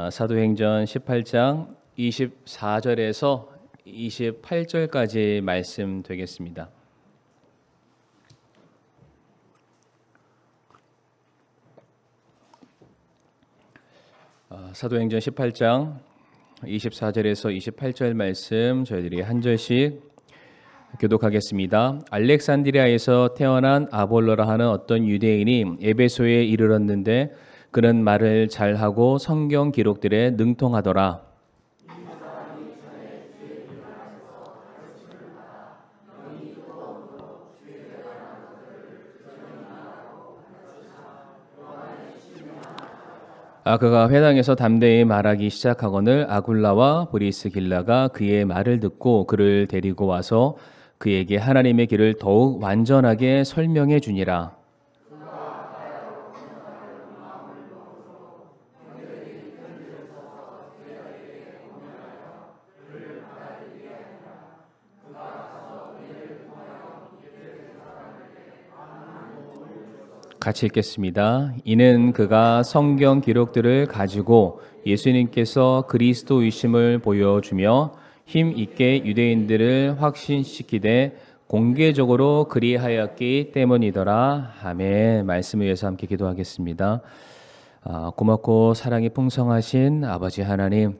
사도행전 18장 24절에서 28절까지 말씀 되겠습니다. 사도행전 18장 24절에서 28절 말씀 저희들이 한 절씩 교독하겠습니다. 알렉산드리아에서 태어난 아볼로라 하는 어떤 유대인이 에베소에 이르렀는데 그는 말을 잘하고 성경 기록들에 능통하더라. 그가 회당에서 담대히 말하기 시작하거늘 아굴라와 브리스길라가 그의 말을 듣고 그를 데리고 와서 그에게 하나님의 길을 더욱 완전하게 설명해 주니라. 같이 읽겠습니다. 이는 그가 성경 기록들을 가지고 예수님께서 그리스도이심을 보여주며 힘 있게 유대인들을 확신시키되 공개적으로 그리하였기 때문이더라. 아멘. 말씀을 위해서 함께 기도하겠습니다. 고맙고 사랑이 풍성하신 아버지 하나님,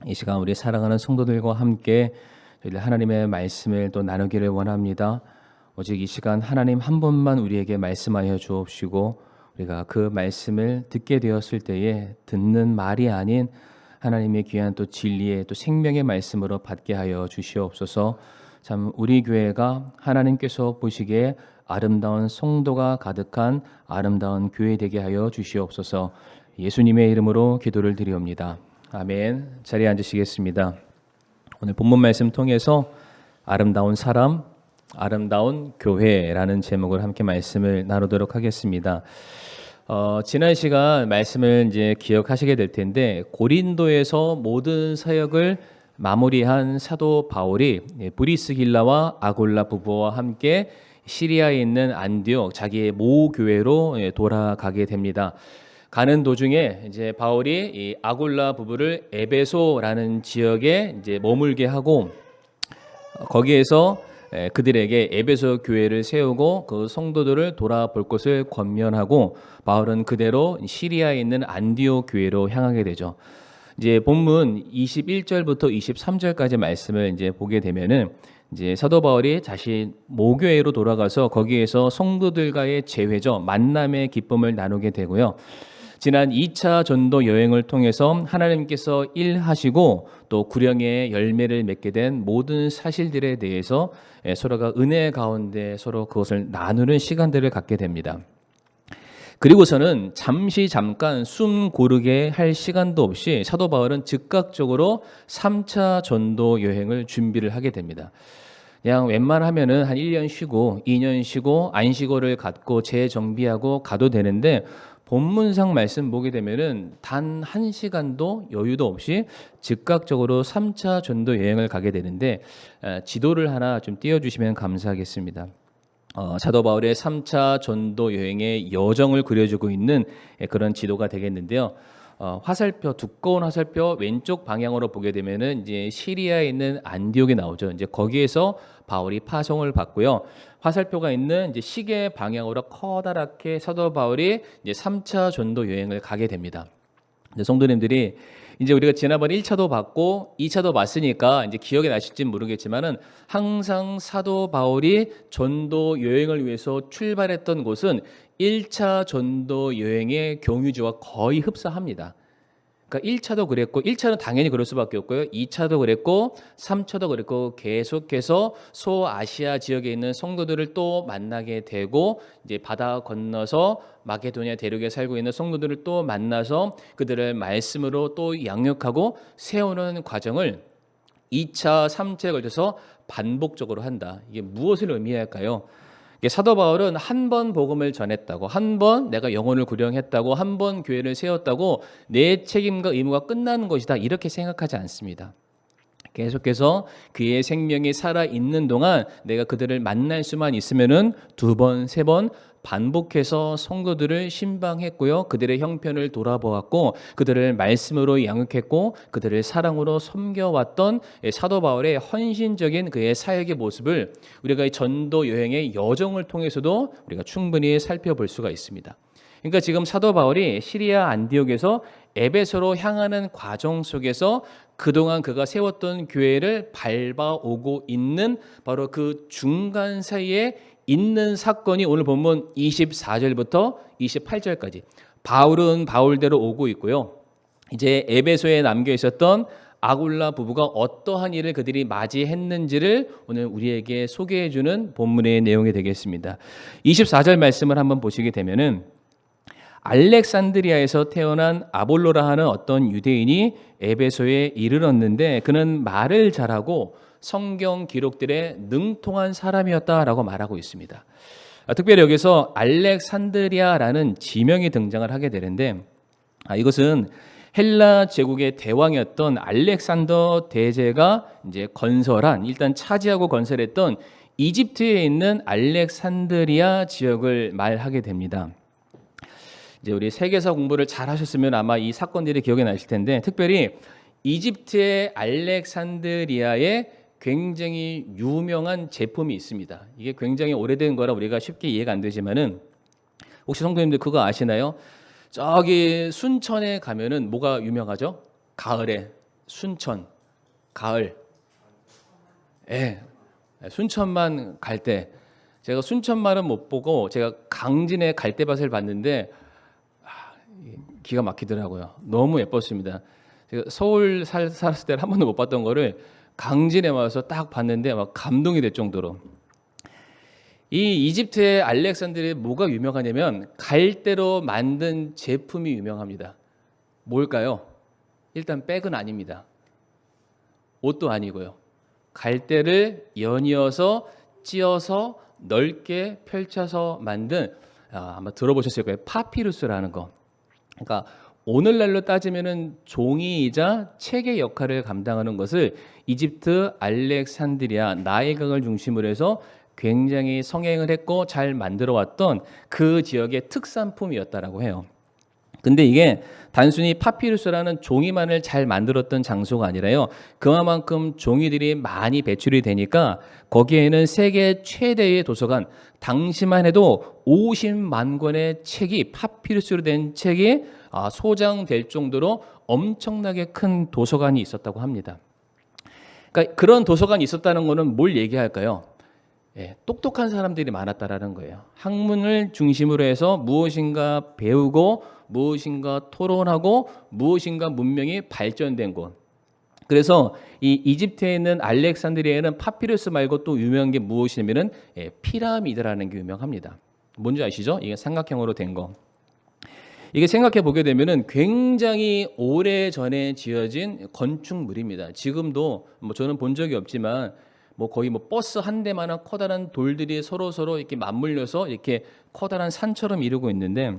이 시간 우리 사랑하는 성도들과 함께 저희들 하나님의 말씀을 또 나누기를 원합니다. 오직 이 시간 하나님 한 분만 우리에게 말씀하여 주옵시고 우리가 그 말씀을 듣게 되었을 때에 듣는 말이 아닌 하나님의 귀한 또 진리의 또 생명의 말씀으로 받게 하여 주시옵소서. 참 우리 교회가 하나님께서 보시기에 아름다운 성도가 가득한 아름다운 교회 되게 하여 주시옵소서. 예수님의 이름으로 기도를 드리옵니다. 아멘. 자리에 앉으시겠습니다. 오늘 본문 말씀 통해서 아름다운 사람, 아름다운 교회라는 제목을 함께 말씀을 나누도록 하겠습니다. 지난 시간 말씀을 이제 기억하시게 될 텐데 고린도에서 모든 사역을 마무리한 사도 바울이 브리스길라와 아굴라 부부와 함께 시리아에 있는 안디옥 자기의 모 교회로 돌아가게 됩니다. 가는 도중에 이제 바울이 이 아굴라 부부를 에베소라는 지역에 이제 머물게 하고 거기에서 그들에게 에베소 교회를 세우고 그 성도들을 돌아볼 것을 권면하고 바울은 그대로 시리아에 있는 안디옥 교회로 향하게 되죠. 이제 본문 21절부터 23절까지 말씀을 이제 보게 되면은 이제 사도 바울이 자신 모교회로 돌아가서 거기에서 성도들과의 재회죠. 만남의 기쁨을 나누게 되고요. 지난 2차 전도 여행을 통해서 하나님께서 일하시고 또 구령의 열매를 맺게 된 모든 사실들에 대해서 서로가 은혜 가운데 서로 그것을 나누는 시간들을 갖게 됩니다. 그리고서는 잠깐 숨 고르게 할 시간도 없이 사도 바울은 즉각적으로 3차 전도 여행을 준비를 하게 됩니다. 그냥 웬만하면은 한 1년 쉬고 2년 쉬고 안식어를 갖고 재정비하고 가도 되는데 본문상 말씀 보게 되면은 단 1시간도 여유도 없이 즉각적으로 3차 전도 여행을 가게 되는데 지도를 하나 좀 띄워주시면 감사하겠습니다. 사도 바울의 3차 전도 여행의 여정을 그려주고 있는 그런 지도가 되겠는데요. 화살표, 두꺼운 화살표 왼쪽 방향으로 보게 되면은 이제 시리아에 있는 안디옥이 나오죠. 이제 거기에서 바울이 파송을 받고요. 화살표가 있는 이제 시계 방향으로 커다랗게 사도 바울이 이제 3차 전도 여행을 가게 됩니다. 이제 성도님들이 이제 우리가 지난번 1차도 받고 2차도 봤으니까 이제 기억이 나실지는 모르겠지만은 항상 사도 바울이 전도 여행을 위해서 출발했던 곳은 1차 전도 여행의 경유지와 거의 흡사합니다. 그러니까 1차도 그랬고 1차는 당연히 그럴 수밖에 없고요. 2차도 그랬고 3차도 그랬고 계속해서 소아시아 지역에 있는 성도들을 또 만나게 되고 이제 바다 건너서 마게도니아 대륙에 살고 있는 성도들을 또 만나서 그들을 말씀으로 또 양육하고 세우는 과정을 2차, 3차에 걸쳐서 반복적으로 한다. 이게 무엇을 의미할까요? 사도 바울은 한 번 복음을 전했다고, 한 번 내가 영혼을 구령했다고, 한 번 교회를 세웠다고 내 책임과 의무가 끝나는 것이다 이렇게 생각하지 않습니다. 계속해서 그의 생명이 살아 있는 동안 내가 그들을 만날 수만 있으면은 2번, 3번 반복해서 성도들을 신방했고요. 그들의 형편을 돌아보았고 그들을 말씀으로 양육했고 그들을 사랑으로 섬겨왔던 사도 바울의 헌신적인 그의 사역의 모습을 우리가 이 전도 여행의 여정을 통해서도 우리가 충분히 살펴볼 수가 있습니다. 그러니까 지금 사도 바울이 시리아 안디옥에서 에베소로 향하는 과정 속에서 그동안 그가 세웠던 교회를 밟아오고 있는 바로 그 중간 사이에 있는 사건이 오늘 본문 24절부터 28절까지 바울은 바울대로 오고 있고요. 이제 에베소에 남겨 있었던 아굴라 부부가 어떠한 일을 그들이 맞이했는지를 오늘 우리에게 소개해 주는 본문의 내용이 되겠습니다. 24절 말씀을 한번 보시게 되면은 알렉산드리아에서 태어난 아볼로라 하는 어떤 유대인이 에베소에 이르렀는데 그는 말을 잘하고 성경 기록들에 능통한 사람이었다라고 말하고 있습니다. 특별히 여기서 알렉산드리아라는 지명이 등장을 하게 되는데 이것은 헬라 제국의 대왕이었던 알렉산더 대제가 이제 건설한 일단 차지하고 건설했던 이집트에 있는 알렉산드리아 지역을 말하게 됩니다. 이제 우리 세계사 공부를 잘 하셨으면 아마 이 사건들이 기억이 나실 텐데 특별히 이집트의 알렉산드리아에 굉장히 유명한 제품이 있습니다. 이게 굉장히 오래된 거라 우리가 쉽게 이해가 안 되지만은 혹시 성도님들 그거 아시나요? 저기 순천에 가면은 뭐가 유명하죠? 가을에 순천 가을. 예. 순천만 갈 때 제가 순천만은 못 보고 제가 강진의 갈대밭을 봤는데 기가 막히더라고요. 너무 예뻤습니다. 제가 서울 살았을 때 한 번도 못 봤던 거를 강진에 와서 딱 봤는데 막 감동이 될 정도로. 이 이집트의 알렉산드리아에 뭐가 유명하냐면 갈대로 만든 제품이 유명합니다. 뭘까요? 일단 백은 아닙니다. 옷도 아니고요. 갈대를 연이어서 찧어서 넓게 펼쳐서 만든 아마 들어보셨을 거예요. 파피루스라는 거. 그러니까 오늘날로 따지면은 종이이자 책의 역할을 감당하는 것을 이집트 알렉산드리아 나일강을 중심으로 해서 굉장히 성행을 했고 잘 만들어 왔던 그 지역의 특산품이었다라고 해요. 근데 이게 단순히 파피루스라는 종이만을 잘 만들었던 장소가 아니라요. 그만큼 종이들이 많이 배출이 되니까 거기에는 세계 최대의 도서관, 당시만 해도 50만 권의 책이 파피루스로 된 책이 소장될 정도로 엄청나게 큰 도서관이 있었다고 합니다. 그러니까 그런 도서관이 있었다는 것은 뭘 얘기할까요? 똑똑한 사람들이 많았다라는 거예요. 학문을 중심으로 해서 무엇인가 배우고 무엇인가 토론하고 무엇인가 문명이 발전된 곳. 그래서 이 이집트에 있는 알렉산드리아에는 파피루스 말고 또 유명한 게 무엇이냐면은 피라미드라는 게 유명합니다. 뭔지 아시죠? 이게 삼각형으로 된 거. 이게 생각해 보게 되면은 굉장히 오래 전에 지어진 건축물입니다. 지금도 저는 본 적이 없지만 거의 버스 한 대만한 커다란 돌들이 서로 이렇게 맞물려서 이렇게 커다란 산처럼 이루고 있는데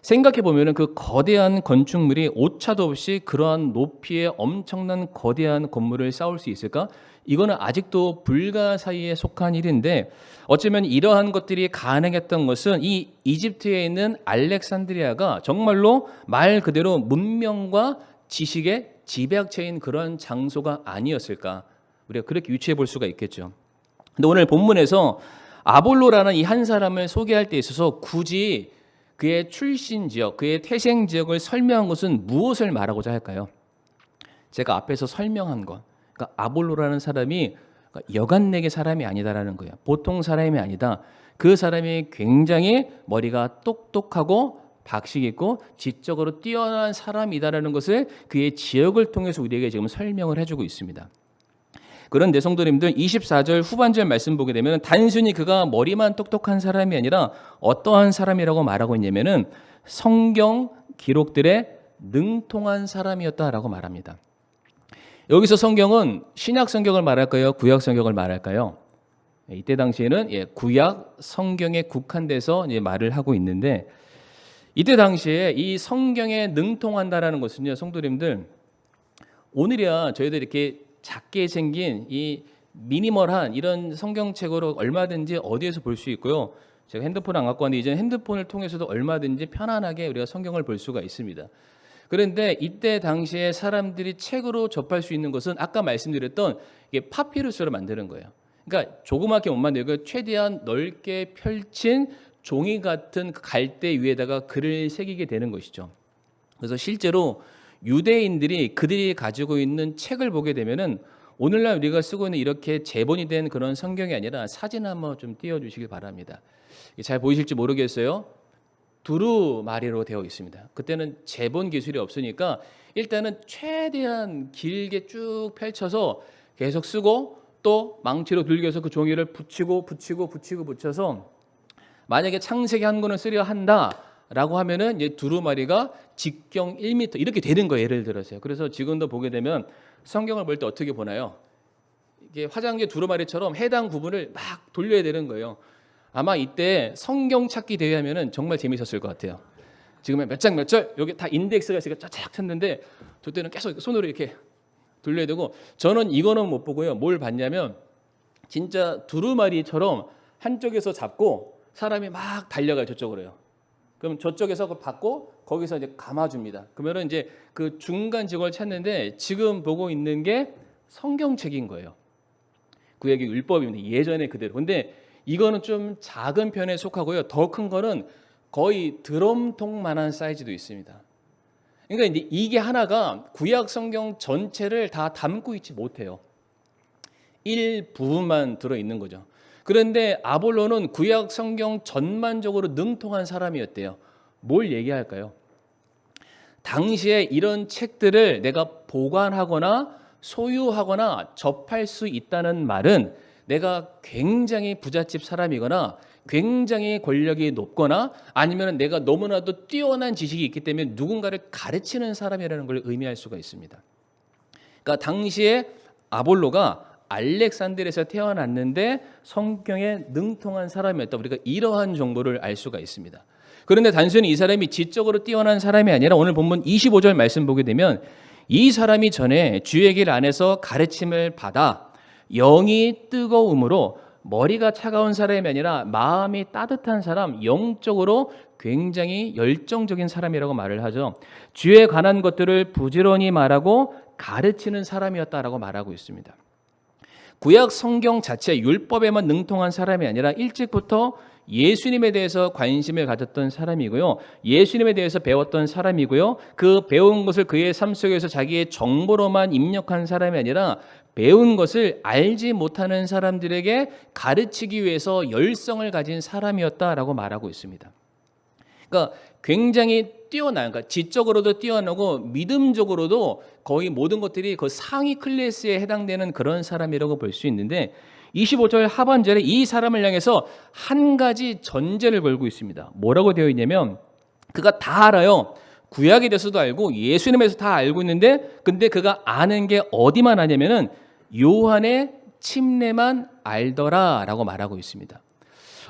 생각해 보면은 그 거대한 건축물이 오차도 없이 그러한 높이의 엄청난 거대한 건물을 쌓을 수 있을까? 이거는 아직도 불가사의에 속한 일인데 어쩌면 이러한 것들이 가능했던 것은 이 이집트에 있는 알렉산드리아가 정말로 말 그대로 문명과 지식의 집약체인 그런 장소가 아니었을까? 우리가 그렇게 유추해 볼 수가 있겠죠. 근데 오늘 본문에서 아볼로라는 이 한 사람을 소개할 때 있어서 굳이 그의 출신 지역, 그의 태생 지역을 설명한 것은 무엇을 말하고자 할까요? 제가 앞에서 설명한 것. 그러니까 아볼로라는 사람이 여간내계 사람이 아니다라는 거예요. 보통 사람이 아니다. 그 사람이 굉장히 머리가 똑똑하고 박식 있고 지적으로 뛰어난 사람이다라는 것을 그의 지역을 통해서 우리에게 지금 설명을 해주고 있습니다. 그런데 성도님들 24절 후반절 말씀 보게 되면 단순히 그가 머리만 똑똑한 사람이 아니라 어떠한 사람이라고 말하고 있냐면은 성경 기록들에 능통한 사람이었다라고 말합니다. 여기서 성경은 신약 성경을 말할까요? 구약 성경을 말할까요? 이때 당시에는 구약 성경에 국한돼서 말을 하고 있는데 이때 당시에 이 성경에 능통한다라는 것은요, 성도님들 오늘이야 저희들 이렇게 작게 생긴 이 미니멀한 이런 성경책으로 얼마든지 어디에서 볼 수 있고요. 제가 핸드폰을 안 갖고 왔는데 이제 핸드폰을 통해서도 얼마든지 편안하게 우리가 성경을 볼 수가 있습니다. 그런데 이때 당시에 사람들이 책으로 접할 수 있는 것은 아까 말씀드렸던 이게 파피루스로 만드는 거예요. 그러니까 조그맣게 못 만들고 최대한 넓게 펼친 종이 같은 갈대 위에다가 글을 새기게 되는 것이죠. 그래서 실제로 유대인들이 그들이 가지고 있는 책을 보게 되면은 오늘날 우리가 쓰고 있는 이렇게 제본이 된 그런 성경이 아니라 사진 한번 좀 띄워주시길 바랍니다. 잘 보이실지 모르겠어요. 두루마리로 되어 있습니다. 그때는 제본 기술이 없으니까 일단은 최대한 길게 쭉 펼쳐서 계속 쓰고 또 망치로 들겨서 그 종이를 붙여서 만약에 창세기 한 권을 쓰려 한다라고 하면은 이제 두루마리가 직경 1m 이렇게 되는 거예요. 예를 들어서요. 그래서 지금도 보게 되면 성경을 볼 때 어떻게 보나요? 이게 화장지 두루마리처럼 해당 부분을 막 돌려야 되는 거예요. 아마 이때 성경 찾기 대회 하면은 정말 재밌었을 것 같아요. 지금 몇 장 몇 절 여기 다 인덱스가 제가 쫙쫙 쳤는데 저 때는 계속 손으로 이렇게 돌려야 되고 저는 이거는 못 보고요. 뭘 봤냐면 진짜 두루마리처럼 한쪽에서 잡고 사람이 막 달려가요. 저쪽으로요. 그럼 저쪽에서 그걸 받고 거기서 이제 감아줍니다. 그러면은 이제 그 중간 지역을 찾는데 지금 보고 있는 게 성경책인 거예요. 구약의 율법입니다. 예전에 그대로. 근데 이거는 좀 작은 편에 속하고요. 더 큰 거는 거의 드럼통만한 사이즈도 있습니다. 그러니까 이제 이게 하나가 구약 성경 전체를 다 담고 있지 못해요. 일부분만 들어 있는 거죠. 그런데 아볼로는 구약 성경 전반적으로 능통한 사람이었대요. 뭘 얘기할까요? 당시에 이런 책들을 내가 보관하거나 소유하거나 접할 수 있다는 말은 내가 굉장히 부잣집 사람이거나 굉장히 권력이 높거나 아니면 내가 너무나도 뛰어난 지식이 있기 때문에 누군가를 가르치는 사람이라는 걸 의미할 수가 있습니다. 그러니까 당시에 아볼로가 알렉산드리아에서 태어났는데 성경에 능통한 사람이었다. 우리가 이러한 정보를 알 수가 있습니다. 그런데 단순히 이 사람이 지적으로 뛰어난 사람이 아니라 오늘 본문 25절 말씀 보게 되면 이 사람이 전에 주의 길 안에서 가르침을 받아 영이 뜨거움으로 머리가 차가운 사람이 아니라 마음이 따뜻한 사람, 영적으로 굉장히 열정적인 사람이라고 말을 하죠. 주에 관한 것들을 부지런히 말하고 가르치는 사람이었다라고 말하고 있습니다. 구약 성경 자체 율법에만 능통한 사람이 아니라 일찍부터 예수님에 대해서 관심을 가졌던 사람이고요. 예수님에 대해서 배웠던 사람이고요. 그 배운 것을 그의 삶 속에서 자기의 정보로만 입력한 사람이 아니라 배운 것을 알지 못하는 사람들에게 가르치기 위해서 열성을 가진 사람이었다라고 말하고 있습니다. 그러니까 굉장히 뛰어난, 그러니까 지적으로도 뛰어나고 믿음적으로도 거의 모든 것들이 그 상위 클래스에 해당되는 그런 사람이라고 볼 수 있는데 25절 하반절에 이 사람을 향해서 한 가지 전제를 걸고 있습니다. 뭐라고 되어 있냐면 그가 다 알아요. 구약에 대해서도 알고 예수님에서 다 알고 있는데 근데 그가 아는 게 어디만 아냐면은 요한의 침례만 알더라라고 말하고 있습니다.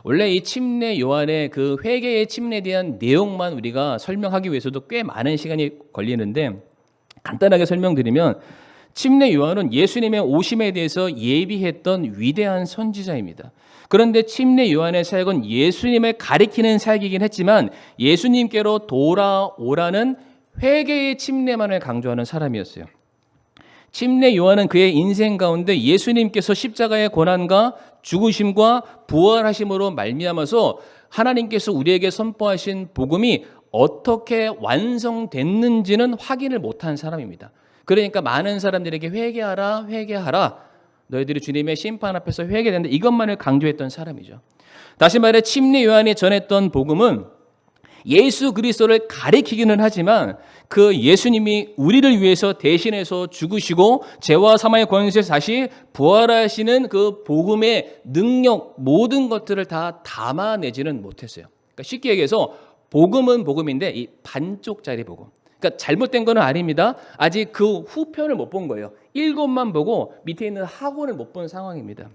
원래 이 침례 요한의 그 회개의 침례에 대한 내용만 우리가 설명하기 위해서도 꽤 많은 시간이 걸리는데 간단하게 설명드리면 침례 요한은 예수님의 오심에 대해서 예비했던 위대한 선지자입니다. 그런데 침례 요한의 사역은 예수님을 가리키는 사역이긴 했지만 예수님께로 돌아오라는 회개의 침례만을 강조하는 사람이었어요. 침례 요한은 그의 인생 가운데 예수님께서 십자가의 고난과 죽으심과 부활하심으로 말미암아서 하나님께서 우리에게 선포하신 복음이 어떻게 완성됐는지는 확인을 못한 사람입니다. 그러니까 많은 사람들에게 회개하라 너희들이 주님의 심판 앞에서 회개된다 이것만을 강조했던 사람이죠. 다시 말해 침례 요한이 전했던 복음은 예수 그리스도를 가리키기는 하지만 그 예수님이 우리를 위해서 대신해서 죽으시고 죄와 사망의 권세에서 다시 부활하시는 그 복음의 능력 모든 것들을 다 담아내지는 못했어요. 그러니까 쉽게 얘기해서 복음은 복음인데 이 반쪽짜리 복음. 그러니까 잘못된 건 아닙니다. 아직 그 후편을 못 본 거예요. 7만 보고 밑에 있는 학원을 못 본 상황입니다.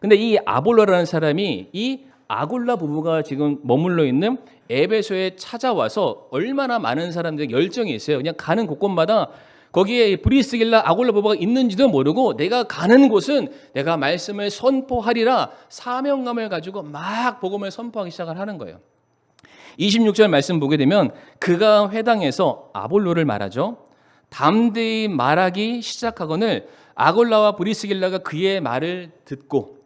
근데 이 아볼로라는 사람이 이 아굴라 부부가 지금 머물러 있는 에베소에 찾아와서 얼마나 많은 사람들이 열정이 있어요. 그냥 가는 곳곳마다 거기에 브리스길라 아골라 부부가 있는지도 모르고 내가 가는 곳은 내가 말씀을 선포하리라 사명감을 가지고 막 복음을 선포하기 시작을 하는 거예요. 26절 말씀 보게 되면 그가 회당에서 아볼로를 말하죠. 담대히 말하기 시작하거늘 아골라와 브리스길라가 그의 말을 듣고,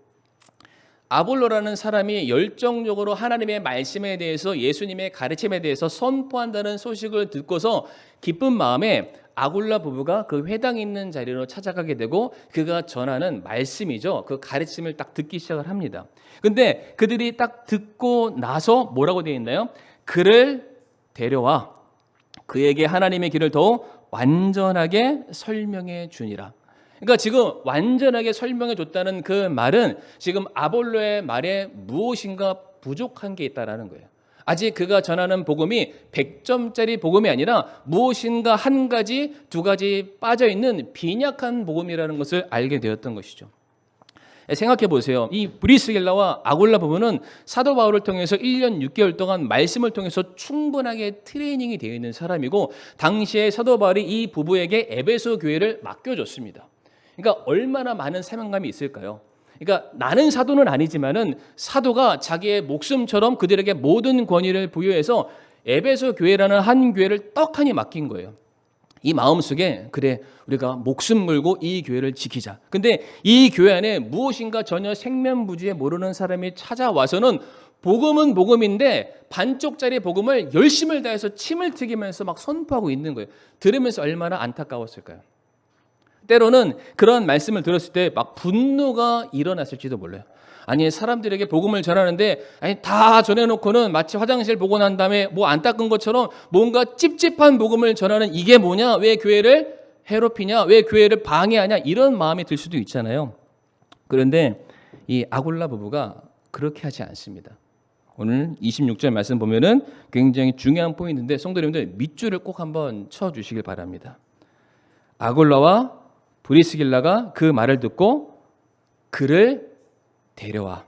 아볼로라는 사람이 열정적으로 하나님의 말씀에 대해서 예수님의 가르침에 대해서 선포한다는 소식을 듣고서 기쁜 마음에 아골라 부부가 그 회당에 있는 자리로 찾아가게 되고 그가 전하는 말씀이죠. 그 가르침을 딱 듣기 시작을 합니다. 근데 그들이 딱 듣고 나서 뭐라고 되어 있나요? 그를 데려와 그에게 하나님의 길을 더욱 완전하게 설명해 주니라. 그러니까 지금 완전하게 설명해 줬다는 그 말은 지금 아볼로의 말에 무엇인가 부족한 게 있다라는 거예요. 아직 그가 전하는 복음이 100점짜리 복음이 아니라 무엇인가 한 가지, 두 가지 빠져있는 빈약한 복음이라는 것을 알게 되었던 것이죠. 생각해 보세요. 이 브리스길라와 아골라 부부는 사도 바울을 통해서 1년 6개월 동안 말씀을 통해서 충분하게 트레이닝이 되어 있는 사람이고, 당시에 사도 바울이 이 부부에게 에베소 교회를 맡겨줬습니다. 그러니까 얼마나 많은 사명감이 있을까요? 그러니까 나는 사도는 아니지만은 사도가 자기의 목숨처럼 그들에게 모든 권위를 부여해서 에베소 교회라는 한 교회를 떡하니 맡긴 거예요. 이 마음속에 그래 우리가 목숨 걸고 이 교회를 지키자. 근데 이 교회 안에 무엇인가 전혀 생면부지에 모르는 사람이 찾아와서는 복음은 복음인데 반쪽짜리 복음을 열심을 다해서 침을 튀기면서 막 선포하고 있는 거예요. 들으면서 얼마나 안타까웠을까요? 때로는 그런 말씀을 들었을 때 막 분노가 일어났을지도 몰라요. 아니 사람들에게 복음을 전하는데 아니 다 전해놓고는 마치 화장실 보고 난 다음에 뭐 안 닦은 것처럼 뭔가 찝찝한 복음을 전하는 이게 뭐냐? 왜 교회를 해롭히냐? 왜 교회를 방해하냐? 이런 마음이 들 수도 있잖아요. 그런데 이 아골라 부부가 그렇게 하지 않습니다. 오늘 26절 말씀 보면은 굉장히 중요한 포인트인데 성도님들 밑줄을 꼭 한번 쳐주시길 바랍니다. 아골라와 브리스길라가 그 말을 듣고 그를 데려와.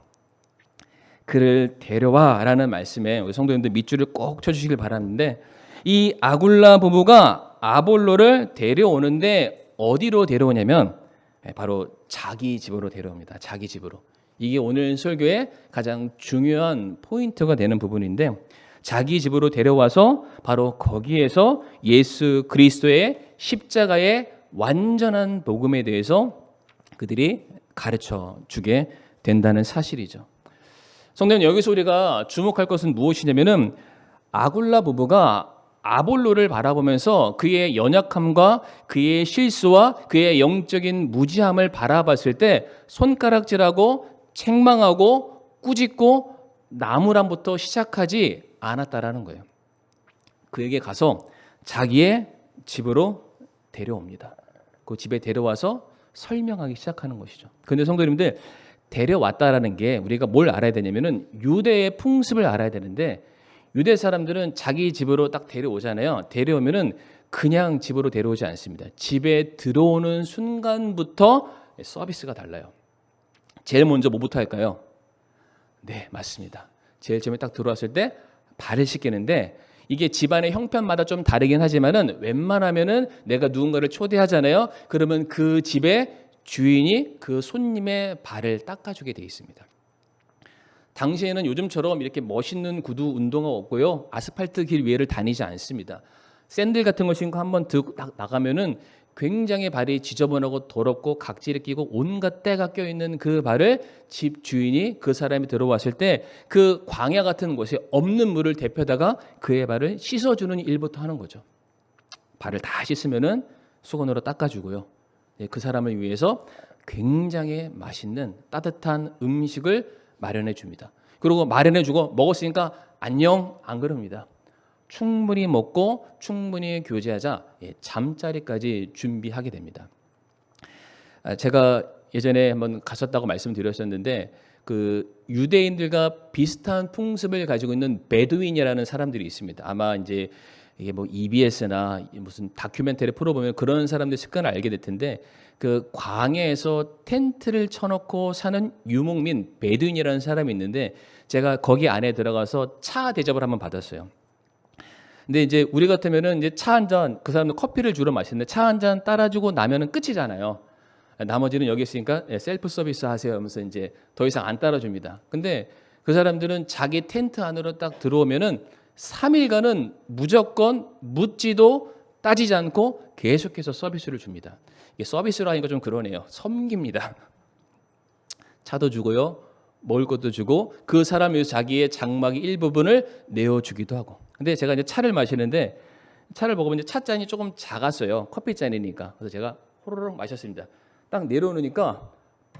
그를 데려와라는 말씀에 우리 성도님들 밑줄을 꼭 쳐주시길 바라는데, 이 아굴라 부부가 아볼로를 데려오는데 어디로 데려오냐면 바로 자기 집으로 데려옵니다. 자기 집으로. 이게 오늘 설교의 가장 중요한 포인트가 되는 부분인데, 자기 집으로 데려와서 바로 거기에서 예수 그리스도의 십자가의 완전한 복음에 대해서 그들이 가르쳐 주게 된다는 사실이죠. 성도님, 여기서 우리가 주목할 것은 무엇이냐면은 아굴라 부부가 아볼로를 바라보면서 그의 연약함과 그의 실수와 그의 영적인 무지함을 바라봤을 때 손가락질하고 책망하고 꾸짖고 나무람부터 시작하지 않았다라는 거예요. 그에게 가서 자기의 집으로 데려옵니다. 그 집에 데려와서 설명하기 시작하는 것이죠. 그런데 성도님들, 데려왔다라는 게 우리가 뭘 알아야 되냐면은 유대의 풍습을 알아야 되는데, 유대 사람들은 자기 집으로 딱 데려오잖아요. 데려오면은 그냥 집으로 데려오지 않습니다. 집에 들어오는 순간부터 서비스가 달라요. 제일 먼저 뭐부터 할까요? 네, 맞습니다. 제일 처음에 딱 들어왔을 때 발을 씻기는데, 이게 집안의 형편마다 좀 다르긴 하지만은 웬만하면은 내가 누군가를 초대하잖아요. 그러면 그 집의 주인이 그 손님의 발을 닦아주게 돼 있습니다. 당시에는 요즘처럼 이렇게 멋있는 구두 운동화 없고요, 아스팔트 길 위에를 다니지 않습니다. 샌들 같은 거 신고 한번 나가면은 굉장히 발이 지저분하고 더럽고 각질이 끼고 온갖 때가 껴있는 그 발을 집 주인이 그 사람이 들어왔을 때 그 광야 같은 곳에 없는 물을 데펴다가 그의 발을 씻어주는 일부터 하는 거죠. 발을 다 씻으면은 수건으로 닦아주고요. 그 사람을 위해서 굉장히 맛있는 따뜻한 음식을 마련해 줍니다. 그리고 마련해 주고 먹었으니까 안녕 안 그럽니다. 충분히 먹고 충분히 교제하자 잠자리까지 준비하게 됩니다. 제가 예전에 한번 갔었다고 말씀드렸었는데, 그 유대인들과 비슷한 풍습을 가지고 있는 베두인이라는 사람들이 있습니다. 아마 이제 이게 뭐 EBS나 무슨 다큐멘터리 프로 보면 그런 사람들 습관을 알게 될 텐데, 그 광야에서 텐트를 쳐놓고 사는 유목민 베두인이라는 사람이 있는데, 제가 거기 안에 들어가서 차 대접을 한번 받았어요. 근데 이제 우리 같으면은 이제 차 한 잔, 그 사람도 커피를 주로 마시는데 차 한 잔 따라주고 나면은 끝이잖아요. 나머지는 여기 있으니까 셀프 서비스 하세요 하면서 이제 더 이상 안 따라줍니다. 근데 그 사람들은 자기 텐트 안으로 딱 들어오면은 3일간은 무조건 묻지도 따지지 않고 계속해서 서비스를 줍니다. 이게 서비스로 하니까 좀 그러네요. 섬깁니다. 차도 주고요. 먹을 것도 주고 그 사람이 자기의 장막의 일부분을 내어주기도 하고. 근데 제가 이제 차를 마시는데 차를 먹으면 이제 차잔이 조금 작았어요. 커피잔이니까. 그래서 제가 호로록 마셨습니다. 딱 내려놓으니까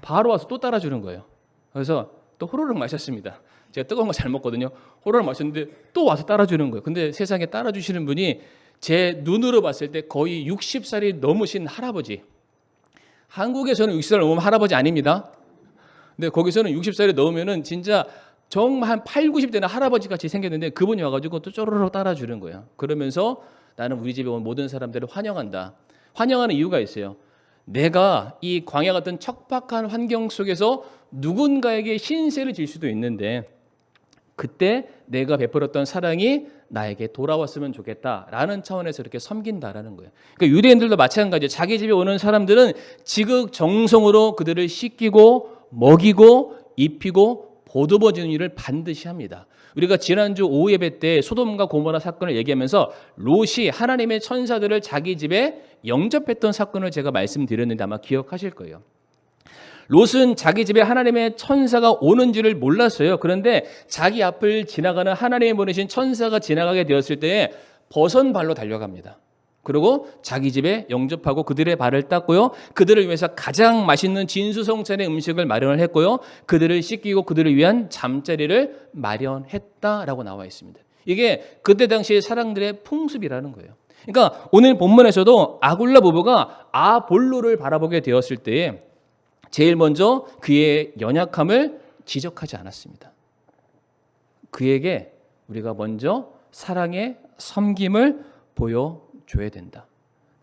바로 와서 또 따라주는 거예요. 그래서 또 호로록 마셨습니다. 제가 뜨거운 거 잘 먹거든요. 호로록 마셨는데 또 와서 따라주는 거예요. 근데 세상에 따라주시는 분이 제 눈으로 봤을 때 거의 60살이 넘으신 할아버지. 한국에서는 60살 넘으면 할아버지 아닙니다. 근데 거기서는 60살이 넘으면은 진짜 정말 한 8, 90대는 할아버지 같이 생겼는데 그분이 와가지고 또 쪼르륵 따라주는 거예요. 그러면서 나는 우리 집에 온 모든 사람들을 환영한다. 환영하는 이유가 있어요. 내가 이 광야 같은 척박한 환경 속에서 누군가에게 신세를 질 수도 있는데 그때 내가 베풀었던 사랑이 나에게 돌아왔으면 좋겠다라는 차원에서 이렇게 섬긴다라는 거예요. 그러니까 유대인들도 마찬가지예요. 자기 집에 오는 사람들은 지극정성으로 그들을 씻기고 먹이고 입히고 보듬어 주는 일을 반드시 합니다. 우리가 지난주 오후 예배 때 소돔과 고모라 사건을 얘기하면서 롯이 하나님의 천사들을 자기 집에 영접했던 사건을 제가 말씀드렸는데 아마 기억하실 거예요. 롯은 자기 집에 하나님의 천사가 오는 줄을 몰랐어요. 그런데 자기 앞을 지나가는 하나님이 보내신 천사가 지나가게 되었을 때 버선 발로 달려갑니다. 그리고 자기 집에 영접하고 그들의 발을 닦고요. 그들을 위해서 가장 맛있는 진수성찬의 음식을 마련을 했고요. 그들을 씻기고 그들을 위한 잠자리를 마련했다라고 나와 있습니다. 이게 그때 당시의 사람들의 풍습이라는 거예요. 그러니까 오늘 본문에서도 아굴라 부부가 아볼로를 바라보게 되었을 때에 제일 먼저 그의 연약함을 지적하지 않았습니다. 그에게 우리가 먼저 사랑의 섬김을 보여줘야 된다.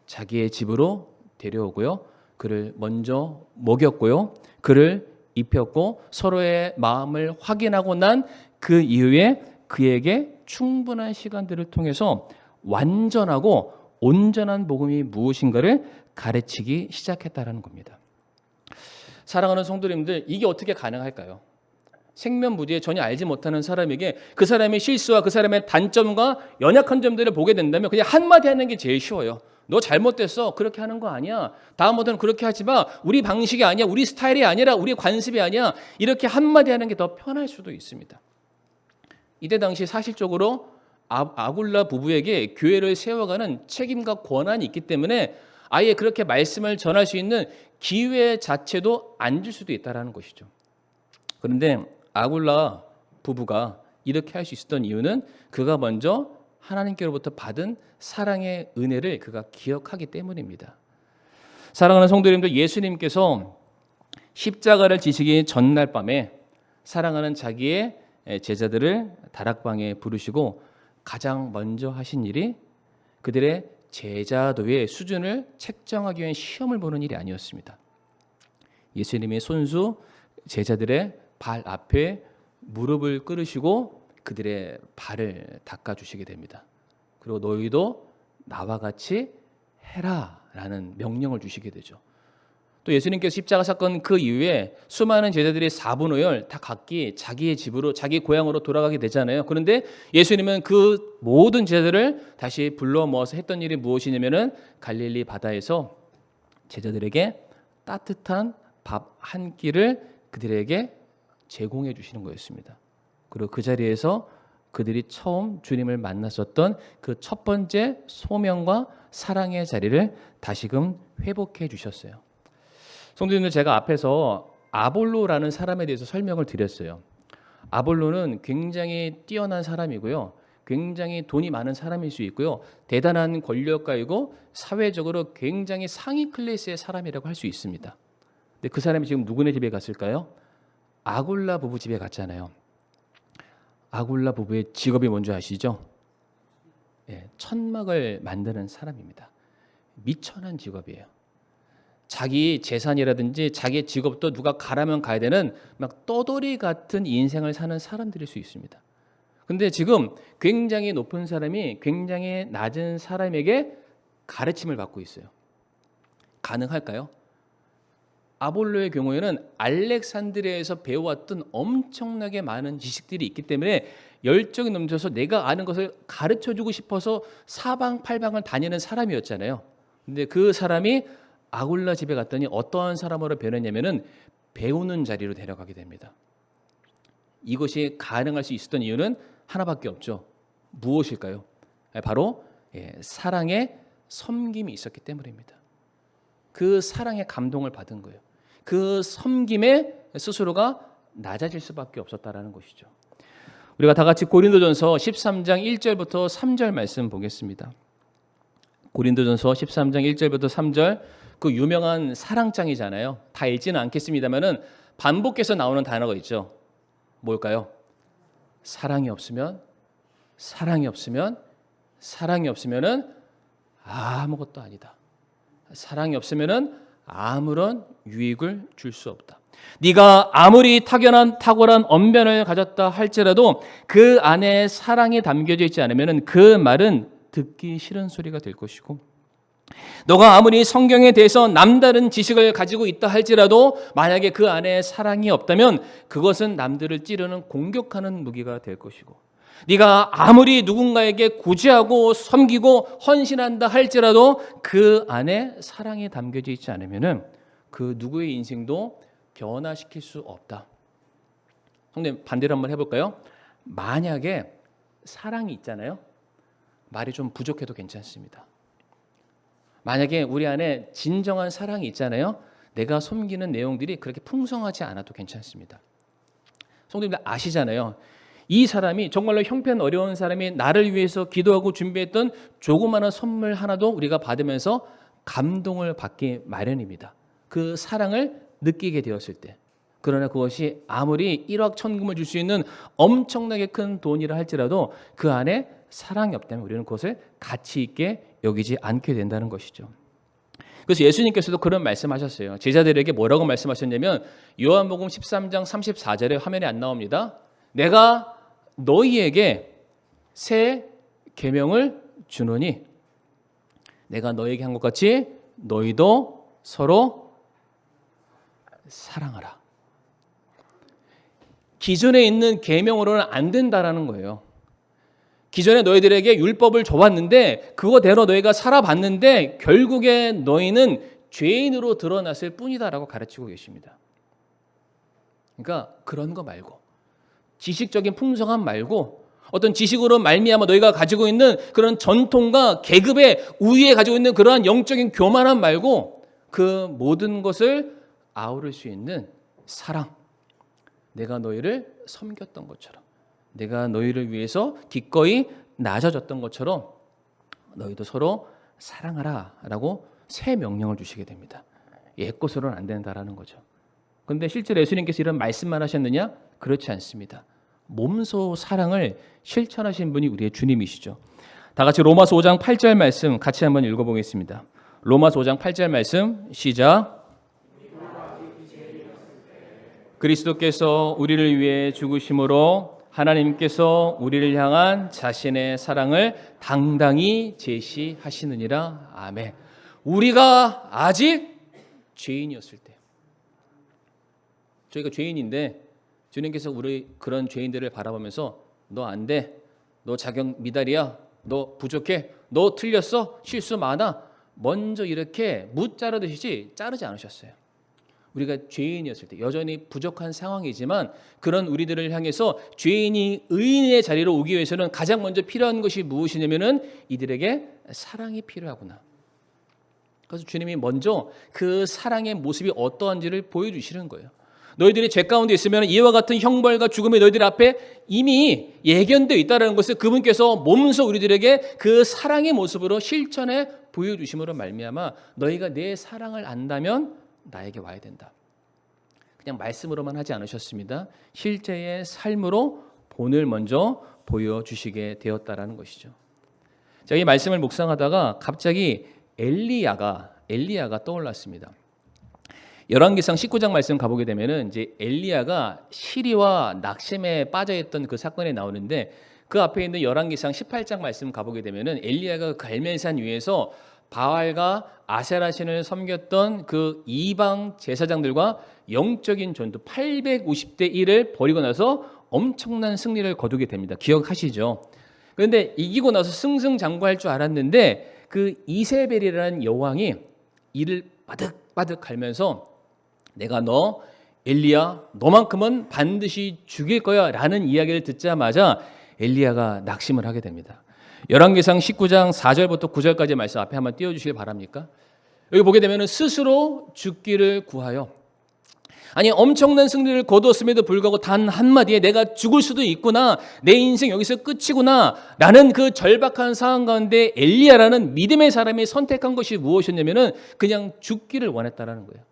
자기의 집으로 데려오고요. 그를 먼저 먹였고요. 그를 입혔고 서로의 마음을 확인하고 난 그 이후에 그에게 충분한 시간들을 통해서 완전하고 온전한 복음이 무엇인가를 가르치기 시작했다는 겁니다. 사랑하는 성도님들, 이게 어떻게 가능할까요? 생면부지에 전혀 알지 못하는 사람에게 그 사람의 실수와 그 사람의 단점과 연약한 점들을 보게 된다면 그냥 한마디 하는 게 제일 쉬워요. 너 잘못됐어. 그렇게 하는 거 아니야. 다음부터는 그렇게 하지 마. 우리 방식이 아니야. 우리 스타일이 아니라 우리 관습이 아니야. 이렇게 한마디 하는 게 더 편할 수도 있습니다. 이때 당시 사실적으로 아굴라 부부에게 교회를 세워가는 책임과 권한이 있기 때문에 아예 그렇게 말씀을 전할 수 있는 기회 자체도 안 줄 수도 있다는 것이죠. 그런데 아굴라 부부가 이렇게 할 수 있었던 이유는 그가 먼저 하나님께로부터 받은 사랑의 은혜를 그가 기억하기 때문입니다. 사랑하는 성도님들, 예수님께서 십자가를 지시기 전날 밤에 사랑하는 자기의 제자들을 다락방에 부르시고 가장 먼저 하신 일이 그들의 제자도의 수준을 책정하기 위한 시험을 보는 일이 아니었습니다. 예수님의 손수 제자들의 발 앞에 무릎을 꿇으시고 그들의 발을 닦아주시게 됩니다. 그리고 너희도 나와 같이 해라라는 명령을 주시게 되죠. 또 예수님께서 십자가 사건 그 이후에 수많은 제자들이 사분오열 다 각기 자기의 집으로 자기 고향으로 돌아가게 되잖아요. 그런데 예수님은 그 모든 제자들을 다시 불러 모아서 했던 일이 무엇이냐면은 갈릴리 바다에서 제자들에게 따뜻한 밥 한 끼를 그들에게 제공해 주시는 거였습니다. 그리고 그 자리에서 그들이 처음 주님을 만났었던 그 첫 번째 소명과 사랑의 자리를 다시금 회복해 주셨어요. 성도님들, 제가 앞에서 아볼로라는 사람에 대해서 설명을 드렸어요. 아볼로는 굉장히 뛰어난 사람이고요. 굉장히 돈이 많은 사람일 수 있고요. 대단한 권력가이고 사회적으로 굉장히 상위 클래스의 사람이라고 할 수 있습니다. 근데 그 사람이 지금 누구네 집에 갔을까요? 아굴라 부부 집에 갔잖아요. 아굴라 부부의 직업이 뭔지 아시죠? 천막을 만드는 사람입니다. 미천한 직업이에요. 자기 재산이라든지 자기의 직업도 누가 가라면 가야 되는 막 떠돌이 같은 인생을 사는 사람들일 수 있습니다. 근데 지금 굉장히 높은 사람이 굉장히 낮은 사람에게 가르침을 받고 있어요. 가능할까요? 아볼로의 경우에는 알렉산드리아에서 배워왔던 엄청나게 많은 지식들이 있기 때문에 열정이 넘쳐서 내가 아는 것을 가르쳐주고 싶어서 사방팔방을 다니는 사람이었잖아요. 근데 그 사람이 아굴라 집에 갔더니 어떠한 사람으로 변했냐면은 배우는 자리로 데려가게 됩니다. 이것이 가능할 수 있었던 이유는 하나밖에 없죠. 무엇일까요? 바로 사랑의 섬김이 있었기 때문입니다. 그 사랑의 감동을 받은 거예요. 그 섬김에 스스로가 낮아질 수밖에 없었다라는 것이죠. 우리가 다 같이 고린도전서 13장 1절부터 3절 말씀 보겠습니다. 고린도전서 13장 1절부터 3절, 그 유명한 사랑장이잖아요. 다 읽지는 않겠습니다만은 반복해서 나오는 단어가 있죠. 뭘까요? 사랑이 없으면 아무것도 아니다. 사랑이 없으면은 아무런 유익을 줄 수 없다. 네가 아무리 탁월한 언변을 가졌다 할지라도 그 안에 사랑이 담겨져 있지 않으면은 그 말은 듣기 싫은 소리가 될 것이고, 너가 아무리 성경에 대해서 남다른 지식을 가지고 있다 할지라도 만약에 그 안에 사랑이 없다면 그것은 남들을 찌르는 공격하는 무기가 될 것이고, 네가 아무리 누군가에게 구제하고 섬기고 헌신한다 할지라도 그 안에 사랑이 담겨져 있지 않으면은 그 누구의 인생도 변화시킬 수 없다. 성도님, 반대로 한번 해볼까요? 만약에 사랑이 있잖아요. 말이 좀 부족해도 괜찮습니다. 만약에 우리 안에 진정한 사랑이 있잖아요. 내가 섬기는 내용들이 그렇게 풍성하지 않아도 괜찮습니다. 성도님들 아시잖아요. 이 사람이 정말로 형편어려운 사람이 나를 위해서 기도하고 준비했던 조그마한 선물 하나도 우리가 받으면서 감동을 받기 마련입니다. 그 사랑을 느끼게 되었을 때. 그러나 그것이 아무리 1억 천금을 줄 수 있는 엄청나게 큰 돈이라 할지라도 그 안에 사랑이 없다면 우리는 그것을 가치 있게 여기지 않게 된다는 것이죠. 그래서 예수님께서도 그런 말씀하셨어요. 제자들에게 뭐라고 말씀하셨냐면 요한복음 13장 34절에 화면에 안 나옵니다. 내가 너희에게 새 계명을 주노니 내가 너희에게 한 것 같이 너희도 서로 사랑하라. 기존에 있는 계명으로는 안 된다라는 거예요. 기존에 너희들에게 율법을 줘봤는데 그거대로 너희가 살아봤는데 결국에 너희는 죄인으로 드러났을 뿐이다라고 가르치고 계십니다. 그러니까 그런 거 말고, 지식적인 풍성함 말고, 어떤 지식으로 말미암아 너희가 가지고 있는 그런 전통과 계급의 우위에 가지고 있는 그러한 영적인 교만함 말고 그 모든 것을 아우를 수 있는 사랑. 내가 너희를 섬겼던 것처럼, 내가 너희를 위해서 기꺼이 낮아졌던 것처럼 너희도 서로 사랑하라 라고 새 명령을 주시게 됩니다. 옛것으로는 안 된다라는 거죠. 그런데 실제로 예수님께서 이런 말씀만 하셨느냐? 그렇지 않습니다. 몸소 사랑을 실천하신 분이 우리의 주님이시죠. 다 같이 로마서 5장 8절 말씀 같이 한번 읽어보겠습니다. 로마서 5장 8절 말씀 시작. 그리스도께서 우리를 위해 죽으심으로 하나님께서 우리를 향한 자신의 사랑을 당당히 제시하시느니라. 아멘. 우리가 아직 죄인이었을 때, 저희가 죄인인데 주님께서 우리 그런 죄인들을 바라보면서 너 안 돼, 너 자격 미달이야, 너 부족해, 너 틀렸어, 실수 많아, 먼저 이렇게 무자르듯이 자르지 않으셨어요. 우리가 죄인이었을 때, 여전히 부족한 상황이지만 그런 우리들을 향해서 죄인이 의인의 자리로 오기 위해서는 가장 먼저 필요한 것이 무엇이냐면은 이들에게 사랑이 필요하구나. 그래서 주님이 먼저 그 사랑의 모습이 어떠한지를 보여주시는 거예요. 너희들이 죄 가운데 있으면 이와 같은 형벌과 죽음이 너희들 앞에 이미 예견되어 있다는 것을 그분께서 몸소 우리들에게 그 사랑의 모습으로 실천해 보여주심으로 말미암아 너희가 내 사랑을 안다면 나에게 와야 된다. 그냥 말씀으로만 하지 않으셨습니다. 실제의 삶으로 본을 먼저 보여주시게 되었다라는 것이죠. 제가 이 말씀을 묵상하다가 갑자기 엘리야가 떠올랐습니다. 열왕기상 19장 말씀 가보게 되면은 이제 엘리야가 시리와 낙심에 빠져있던 그 사건이 나오는데 그 앞에 있는 열왕기상 18장 말씀 가보게 되면은 엘리야가 갈멜산 위에서 바알과 아세라 신을 섬겼던 그 이방 제사장들과 영적인 전투 850대 1을 벌이고 나서 엄청난 승리를 거두게 됩니다. 기억하시죠? 그런데 이기고 나서 승승장구할 줄 알았는데 그 이세벨이라는 여왕이 이를 바득바득 갈면서 내가 너 엘리야 너만큼은 반드시 죽일 거야 라는 이야기를 듣자마자 엘리야가 낙심을 하게 됩니다. 열왕기상 19장 4절부터 9절까지 말씀 앞에 한번 띄워주시길 바랍니까? 여기 보게 되면 스스로 죽기를 구하여 아니 엄청난 승리를 거두었음에도 불구하고 단 한마디에 내가 죽을 수도 있구나 내 인생 여기서 끝이구나 라는 그 절박한 상황 가운데 엘리야라는 믿음의 사람이 선택한 것이 무엇이었냐면 그냥 죽기를 원했다라는 거예요.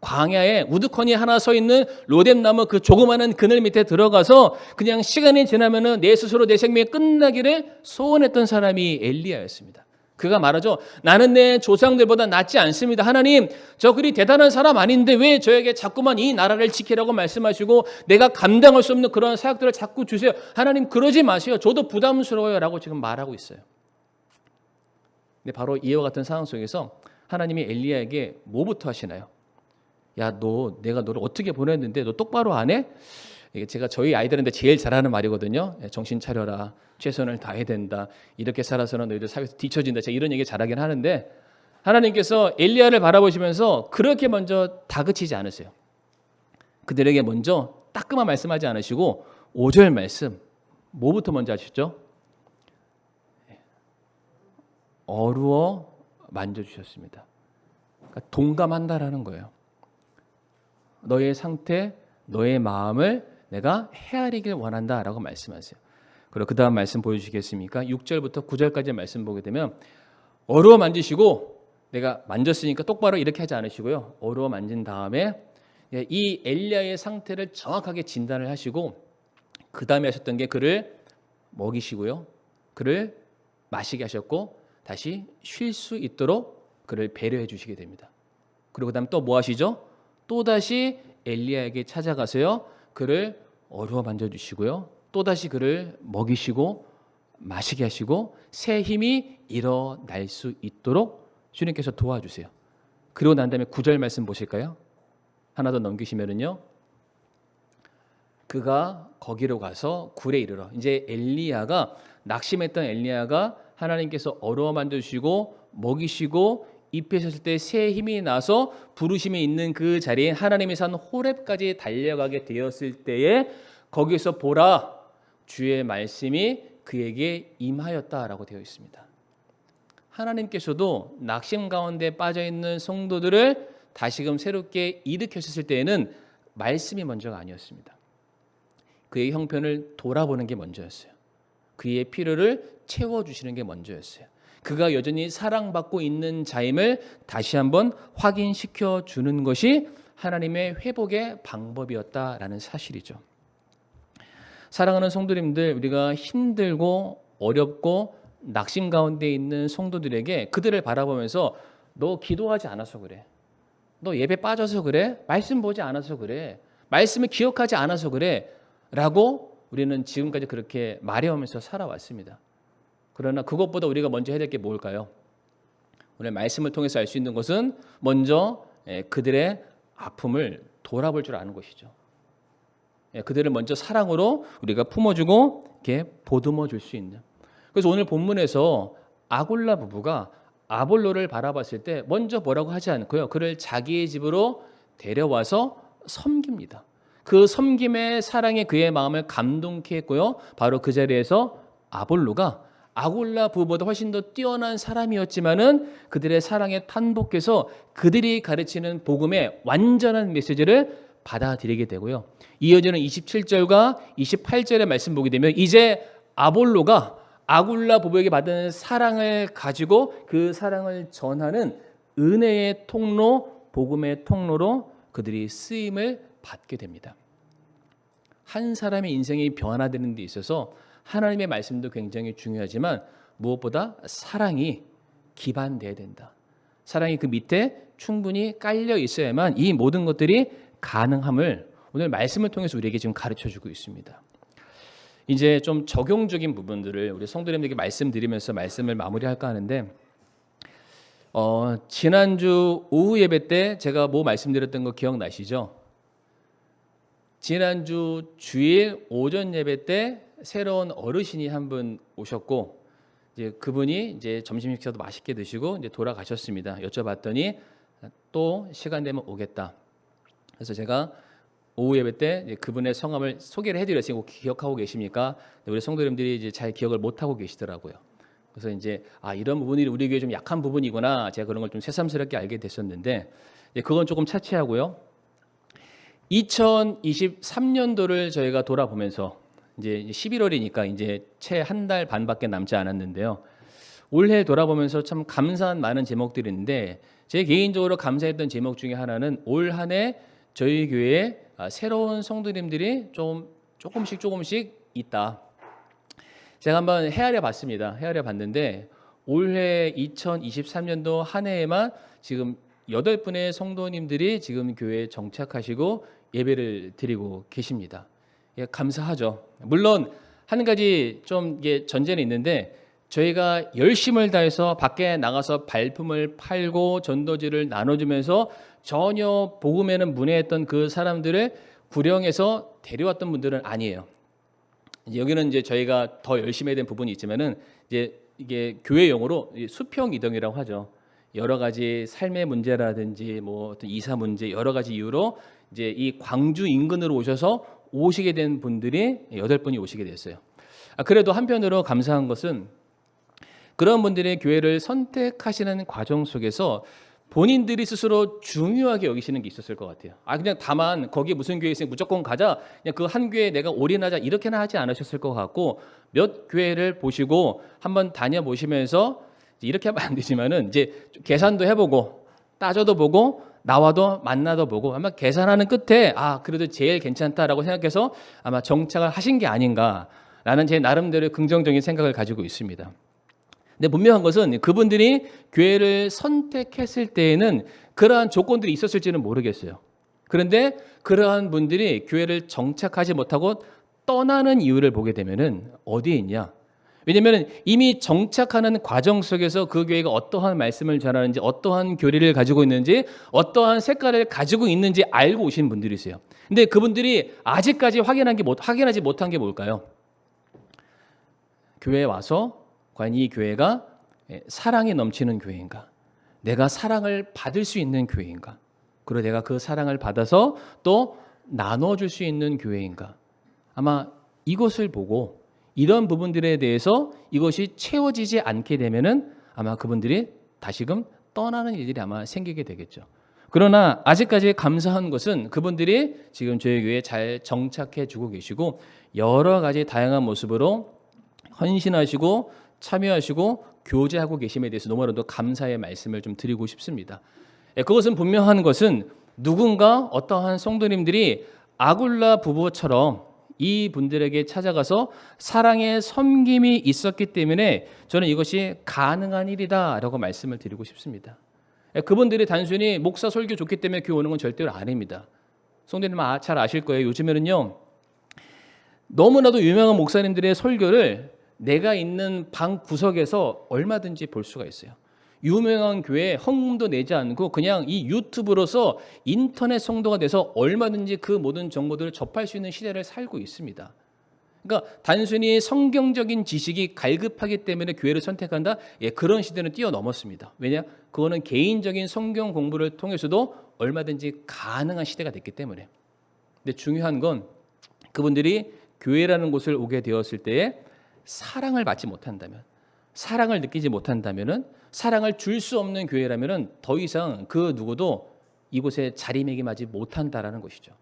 광야에 우두커니 하나 서 있는 로뎀나무 그 조그마한 그늘 밑에 들어가서 그냥 시간이 지나면은 내 스스로 내 생명이 끝나기를 소원했던 사람이 엘리야였습니다. 그가 말하죠. 나는 내 조상들보다 낫지 않습니다. 하나님, 저 그리 대단한 사람 아닌데 왜 저에게 자꾸만 이 나라를 지키라고 말씀하시고 내가 감당할 수 없는 그런 사역들을 자꾸 주세요. 하나님 그러지 마세요. 저도 부담스러워요 라고 지금 말하고 있어요. 근데 바로 이와 같은 상황 속에서 하나님이 엘리야에게 뭐부터 하시나요? 야, 내가 너를 어떻게 보냈는데 너 똑바로 안 해? 이게 제가 저희 아이들한테 제일 잘하는 말이거든요. 정신 차려라. 최선을 다해야 된다. 이렇게 살아서는 너희들 사회에서 뒤처진다. 제가 이런 얘기 잘하긴 하는데 하나님께서 엘리야를 바라보시면서 그렇게 먼저 다그치지 않으세요. 그들에게 먼저 따끔한 말씀하지 않으시고 5절 말씀 뭐부터 먼저 하셨죠? 어루어 만져주셨습니다. 그러니까 동감한다라는 거예요. 너의 상태, 너의 마음을 내가 헤아리길 원한다라고 말씀하세요. 그리고 그 다음 말씀 보여주시겠습니까? 6절부터 9절까지 말씀 보게 되면 어루어 만지시고 내가 만졌으니까 똑바로 이렇게 하지 않으시고요. 어루어 만진 다음에 이 엘리야의 상태를 정확하게 진단을 하시고 그 다음에 하셨던 게 그를 먹이시고요. 그를 마시게 하셨고 다시 쉴 수 있도록 그를 배려해 주시게 됩니다. 그리고 그 다음 또 뭐 하시죠? 또다시 엘리야에게 찾아가서요. 그를 어루어 만져주시고요. 또다시 그를 먹이시고 마시게 하시고 새 힘이 일어날 수 있도록 주님께서 도와주세요. 그리고 난 다음에 9절 말씀 보실까요? 하나 더 넘기시면은요. 그가 거기로 가서 굴에 이르러 이제 엘리야가 낙심했던 엘리야가 하나님께서 어루어 만져주시고 먹이시고 입히셨을 때 새 힘이 나서 부르심이 있는 그 자리에 하나님의 산 호렙까지 달려가게 되었을 때에 거기서 보라 주의 말씀이 그에게 임하였다라고 되어 있습니다. 하나님께서도 낙심 가운데 빠져있는 성도들을 다시금 새롭게 일으켰을 때에는 말씀이 먼저가 아니었습니다. 그의 형편을 돌아보는 게 먼저였어요. 그의 필요를 채워주시는 게 먼저였어요. 그가 여전히 사랑받고 있는 자임을 다시 한번 확인시켜 주는 것이 하나님의 회복의 방법이었다라는 사실이죠. 사랑하는 성도님들, 우리가 힘들고 어렵고 낙심 가운데 있는 성도들에게 그들을 바라보면서 너 기도하지 않아서 그래. 너 예배 빠져서 그래. 말씀 보지 않아서 그래. 말씀을 기억하지 않아서 그래. 라고 우리는 지금까지 그렇게 말해오면서 살아왔습니다. 그러나 그것보다 우리가 먼저 해야 될 게 뭘까요? 오늘 말씀을 통해서 알 수 있는 것은 먼저 그들의 아픔을 돌아볼 줄 아는 것이죠. 그들을 먼저 사랑으로 우리가 품어주고 이렇게 보듬어 줄 수 있는. 그래서 오늘 본문에서 아골라 부부가 아볼로를 바라봤을 때 먼저 뭐라고 하지 않고요. 그를 자기의 집으로 데려와서 섬깁니다. 그 섬김의 사랑에 그의 마음을 감동케 했고요. 바로 그 자리에서 아볼로가 아골라 부부보다 훨씬 더 뛰어난 사람이었지만은 그들의 사랑에 탄복해서 그들이 가르치는 복음의 완전한 메시지를 받아들이게 되고요. 이어지는 27절과 28절의 말씀 보게 되면 이제 아볼로가 아골라 부부에게 받은 사랑을 가지고 그 사랑을 전하는 은혜의 통로, 복음의 통로로 그들이 쓰임을 받게 됩니다. 한 사람의 인생이 변화되는 데 있어서 하나님의 말씀도 굉장히 중요하지만 무엇보다 사랑이 기반돼야 된다. 사랑이 그 밑에 충분히 깔려 있어야만 이 모든 것들이 가능함을 오늘 말씀을 통해서 우리에게 지금 가르쳐주고 있습니다. 이제 좀 적용적인 부분들을 우리 성도님들에게 말씀드리면서 말씀을 마무리할까 하는데, 지난주 오후 예배 때 제가 뭐 말씀드렸던 거 기억나시죠? 지난주 주일 오전 예배 때 새로운 어르신이 한 분 오셨고, 이제 그분이 이제 점심 식사도 맛있게 드시고 이제 돌아가셨습니다. 여쭤봤더니 또 시간 되면 오겠다. 그래서 제가 오후 예배 때 그분의 성함을 소개를 해드렸으니 기억하고 계십니까? 우리 성도님들이 이제 잘 기억을 못 하고 계시더라고요. 그래서 이제 이런 부분이 우리 교회 좀 약한 부분이구나, 제가 그런 걸 좀 새삼스럽게 알게 됐었는데, 그건 조금 차치하고요. 2023년도를 저희가 돌아보면서 이제 11월이니까 이제 채 한 달 반밖에 남지 않았는데요. 올해 돌아보면서 참 감사한 많은 제목들이 있는데, 제 개인적으로 감사했던 제목 중에 하나는 올 한 해 저희 교회에 새로운 성도님들이 조금씩 있다. 제가 한번 헤아려 봤습니다. 헤아려 봤는데 올해 2023년도 한 해에만 지금 8분의 성도님들이 지금 교회에 정착하시고 예배를 드리고 계십니다. 감사하죠. 물론 한 가지 좀 전제는 있는데, 저희가 열심을 다해서 밖에 나가서 발품을 팔고 전도지를 나눠주면서 전혀 복음에는 문외했던 그 사람들을 구령해서 데려왔던 분들은 아니에요. 여기는 이제 저희가 더 열심히 해야 되는 부분이 있지만은 이제 이게 교회 용어로 수평 이동이라고 하죠. 여러 가지 삶의 문제라든지 뭐 어떤 이사 문제 여러 가지 이유로 이제 이 광주 인근으로 오시게 된 분들이 8분이 오시게 됐어요. 그래도 한편으로 감사한 것은 그런 분들의 교회를 선택하시는 과정 속에서 본인들이 스스로 중요하게 여기시는 게 있었을 것 같아요. 그냥 다만 거기 무슨 교회 있으니 무조건 가자, 그냥 그 한 교회에 내가 올인하자, 이렇게는 하지 않으셨을 것 같고, 몇 교회를 보시고 한번 다녀보시면서 이렇게 하면 안 되지만은 이제 계산도 해보고 따져도 보고 나와도 만나도 보고 아마 계산하는 끝에 그래도 제일 괜찮다라고 생각해서 아마 정착을 하신 게 아닌가라는 제 나름대로의 긍정적인 생각을 가지고 있습니다. 근데 분명한 것은 그분들이 교회를 선택했을 때에는 그러한 조건들이 있었을지는 모르겠어요. 그런데 그러한 분들이 교회를 정착하지 못하고 떠나는 이유를 보게 되면은 어디에 있냐? 왜냐하면 이미 정착하는 과정 속에서 그 교회가 어떠한 말씀을 전하는지, 어떠한 교리를 가지고 있는지, 어떠한 색깔을 가지고 있는지 알고 오신 분들이세요. 근데 그분들이 아직까지 확인하지 못한 게 뭘까요? 교회에 와서 과연 이 교회가 사랑이 넘치는 교회인가? 내가 사랑을 받을 수 있는 교회인가? 그리고 내가 그 사랑을 받아서 또 나눠줄 수 있는 교회인가? 아마 이것을 보고 이런 부분들에 대해서 이것이 채워지지 않게 되면은 아마 그분들이 다시금 떠나는 일들이 아마 생기게 되겠죠. 그러나 아직까지 감사한 것은 그분들이 지금 저희 교회에 잘 정착해 주고 계시고 여러 가지 다양한 모습으로 헌신하시고 참여하시고 교제하고 계심에 대해서 너무나도 감사의 말씀을 좀 드리고 싶습니다. 그것은 분명한 것은 누군가 어떠한 성도님들이 아굴라 부부처럼 이 분들에게 찾아가서 사랑의 섬김이 있었기 때문에 저는 이것이 가능한 일이다라고 말씀을 드리고 싶습니다. 그분들이 단순히 목사 설교 좋기 때문에 교회 오는 건 절대로 아닙니다. 성도님 잘 아실 거예요. 요즘에는요, 너무나도 유명한 목사님들의 설교를 내가 있는 방 구석에서 얼마든지 볼 수가 있어요. 유명한 교회에 헌금도 내지 않고 그냥 이 유튜브로서 인터넷 성도가 돼서 얼마든지 그 모든 정보들을 접할 수 있는 시대를 살고 있습니다. 그러니까 단순히 성경적인 지식이 갈급하기 때문에 교회를 선택한다? 그런 시대는 뛰어넘었습니다. 왜냐? 그거는 개인적인 성경 공부를 통해서도 얼마든지 가능한 시대가 됐기 때문에. 근데 중요한 건 그분들이 교회라는 곳을 오게 되었을 때에 사랑을 받지 못한다면, 사랑을 느끼지 못한다면은, 사랑을 줄 수 없는 교회라면은 더 이상 그 누구도 이곳에 자리매김하지 못한다라는 것이죠.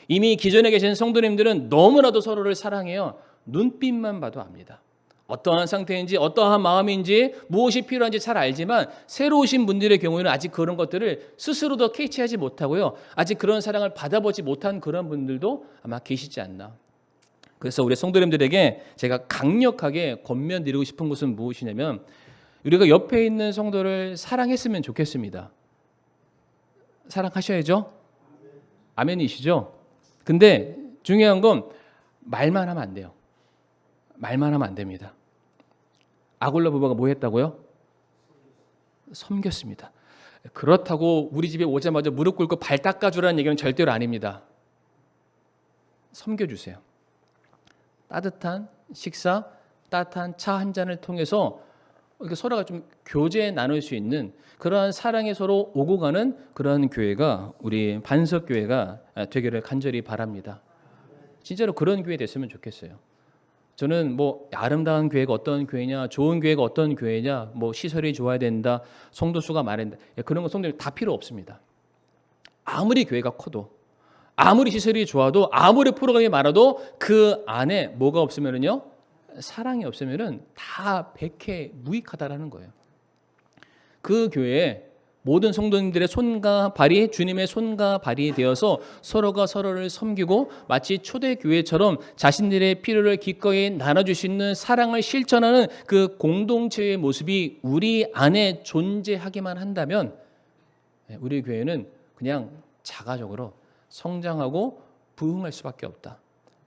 이미 기존에 계신 성도님들은 너무나도 서로를 사랑해요. 눈빛만 봐도 압니다. 어떠한 상태인지, 어떠한 마음인지, 무엇이 필요한지 잘 알지만 새로 오신 분들의 경우에는 아직 그런 것들을 스스로도 캐치하지 못하고요. 아직 그런 사랑을 받아보지 못한 그런 분들도 아마 계시지 않나. 그래서 우리 성도님들에게 제가 강력하게 권면드리고 싶은 것은 무엇이냐면, 우리가 옆에 있는 성도를 사랑했으면 좋겠습니다. 사랑하셔야죠? 아멘이시죠? 근데 중요한 건 말만 하면 안 돼요. 말만 하면 안 됩니다. 아굴라 부부가 뭐 했다고요? 섬겼습니다. 그렇다고 우리 집에 오자마자 무릎 꿇고 발 닦아주라는 얘기는 절대로 아닙니다. 섬겨주세요. 따뜻한 식사, 따뜻한 차 한 잔을 통해서 서로가 좀 교제 나눌 수 있는 그러한 사랑에 서로 오고 가는 그러한 교회가 우리 반석교회가 되기를 간절히 바랍니다. 진짜로 그런 교회 됐으면 좋겠어요. 저는 뭐 아름다운 교회가 어떤 교회냐, 좋은 교회가 어떤 교회냐, 뭐 시설이 좋아야 된다, 성도 수가 많아야 된다, 그런 거 성도들 다 필요 없습니다. 아무리 교회가 커도, 아무리 시설이 좋아도, 아무리 프로그램이 많아도 그 안에 뭐가 없으면은요, 사랑이 없으면은 다 백해 무익하다라는 거예요. 그 교회에 모든 성도님들의 손과 발이 주님의 손과 발이 되어서 서로가 서로를 섬기고 마치 초대교회처럼 자신들의 필요를 기꺼이 나눠줄 수 있는 사랑을 실천하는 그 공동체의 모습이 우리 안에 존재하기만 한다면 우리 교회는 그냥 자가적으로 성장하고 부흥할 수밖에 없다.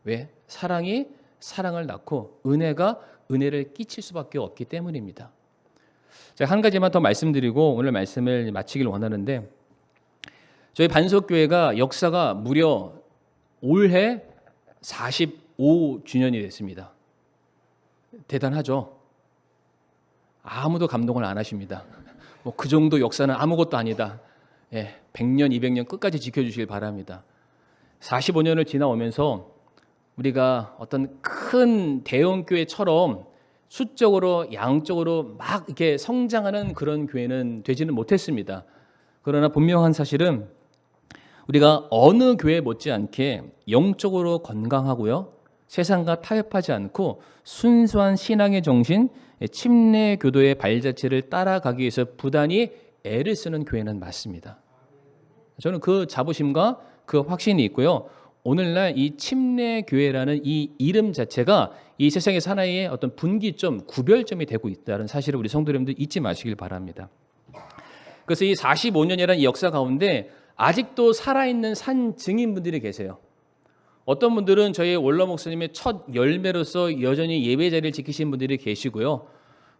왜? 사랑이 사랑을 낳고 은혜가 은혜를 끼칠 수밖에 없기 때문입니다. 제가 한 가지만 더 말씀드리고 오늘 말씀을 마치길 원하는데, 저희 반석교회가 역사가 무려 올해 45주년이 됐습니다. 대단하죠? 아무도 감동을 안 하십니다. 뭐 그 정도 역사는 아무것도 아니다. 100년, 200년 끝까지 지켜주시길 바랍니다. 45년을 지나오면서 우리가 어떤 큰 대형교회처럼 수적으로 양적으로 막 이렇게 성장하는 그런 교회는 되지는 못했습니다. 그러나 분명한 사실은 우리가 어느 교회 못지않게 영적으로 건강하고요, 세상과 타협하지 않고 순수한 신앙의 정신, 침례 교도의 발자취를 따라가기 위해서 부단히 애를 쓰는 교회는 맞습니다. 저는 그 자부심과 그 확신이 있고요. 오늘날 이 침례교회라는 이 이름 자체가 이 세상의 하나의 어떤 분기점, 구별점이 되고 있다는 사실을 우리 성도님들 잊지 마시길 바랍니다. 그래서 이 45년이라는 역사 가운데 아직도 살아있는 산 증인분들이 계세요. 어떤 분들은 저희 원로 목사님의 첫 열매로서 여전히 예배 자리를 지키신 분들이 계시고요.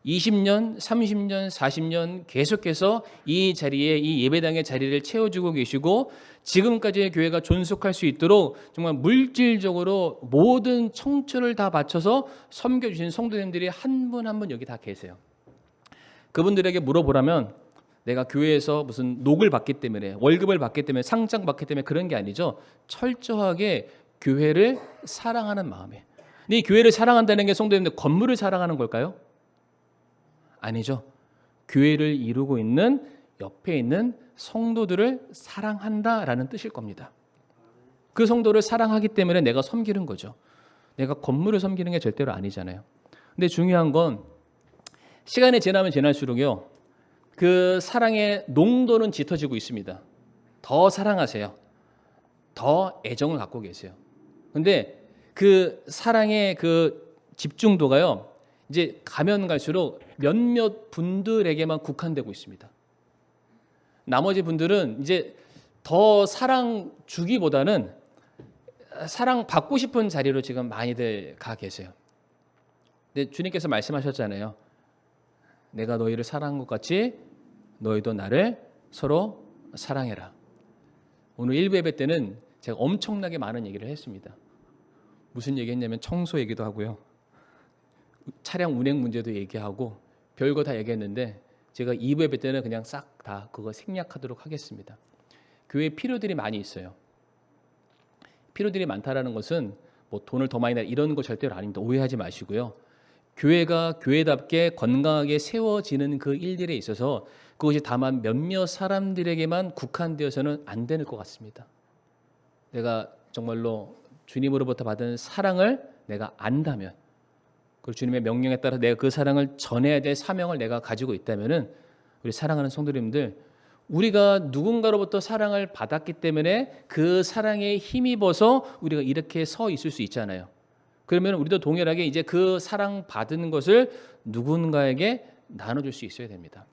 20년, 30년, 40년 계속해서 이 자리에, 이 예배당의 자리를 채워주고 계시고 지금까지의 교회가 존속할 수 있도록 정말 물질적으로 모든 청춘을 다 바쳐서 섬겨주신 성도님들이 한 분 한 분 여기 다 계세요. 그분들에게 물어보라면 내가 교회에서 무슨 녹을 받기 때문에, 월급을 받기 때문에, 상장 받기 때문에 그런 게 아니죠. 철저하게 교회를 사랑하는 마음에. 근데 이 교회를 사랑한다는 게 성도님들 건물을 사랑하는 걸까요? 아니죠. 교회를 이루고 있는 옆에 있는 성도들을 사랑한다라는 뜻일 겁니다. 그 성도를 사랑하기 때문에 내가 섬기는 거죠. 내가 건물을 섬기는 게 절대로 아니잖아요. 근데 중요한 건 시간이 지나면 지날수록요, 그 사랑의 농도는 짙어지고 있습니다. 더 사랑하세요. 더 애정을 갖고 계세요. 근데 그 사랑의 그 집중도가요, 이제 가면 갈수록 몇몇 분들에게만 국한되고 있습니다. 나머지 분들은 이제 더 사랑 주기보다는 사랑 받고 싶은 자리로 지금 많이들 가 계세요. 근데 주님께서 말씀하셨잖아요. 내가 너희를 사랑한 것 같이 너희도 나를 서로 사랑해라. 오늘 1부 예배 때는 제가 엄청나게 많은 얘기를 했습니다. 무슨 얘기 했냐면 청소 얘기도 하고요, 차량 운행 문제도 얘기하고 별거 다 얘기했는데 제가 2부 예배 때는 그냥 싹 다 그거 생략하도록 하겠습니다. 교회에 필요들이 많이 있어요. 필요들이 많다라는 것은 뭐 돈을 더 많이 내 이런 거 절대로 아닙니다. 오해하지 마시고요. 교회가 교회답게 건강하게 세워지는 그 일들에 있어서 그것이 다만 몇몇 사람들에게만 국한되어서는 안 되는 것 같습니다. 내가 정말로 주님으로부터 받은 사랑을 내가 안다면, 그리고 주님의 명령에 따라 내가 그 사랑을 전해야 될 사명을 내가 가지고 있다면은 우리 사랑하는 성도님들, 우리가 누군가로부터 사랑을 받았기 때문에 그 사랑에 힘입어서 우리가 이렇게 서 있을 수 있잖아요. 그러면 우리도 동일하게 이제 그 사랑 받은 것을 누군가에게 나눠줄 수 있어야 됩니다.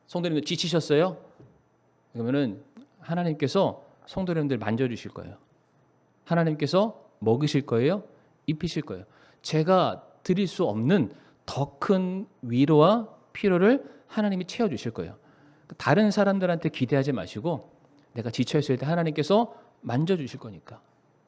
성도님들 지치셨어요? 그러면은 하나님께서 성도님들 만져주실 거예요. 하나님께서 먹이실 거예요. 입히실 거예요. 제가 드릴 수 없는 더 큰 위로와 필요를 하나님이 채워주실 거예요. 다른 사람들한테 기대하지 마시고 내가 지쳐있을 때 하나님께서 만져주실 거니까,